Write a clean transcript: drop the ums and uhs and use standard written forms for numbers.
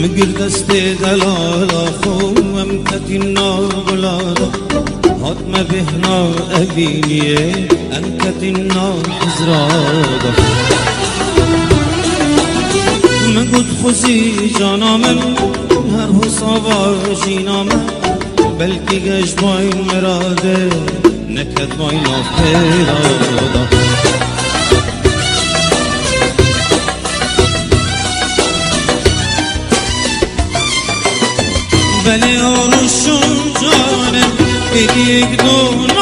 مگر دست دلالا خوم کتینا بلادا حتم بهنا ابینیه انکتینا حزرادا مگود خوزی جانا من هر حسابا جینا من بلکی گشت بای مراده نکد بای نافرادا بله آروشون جانم یک دونه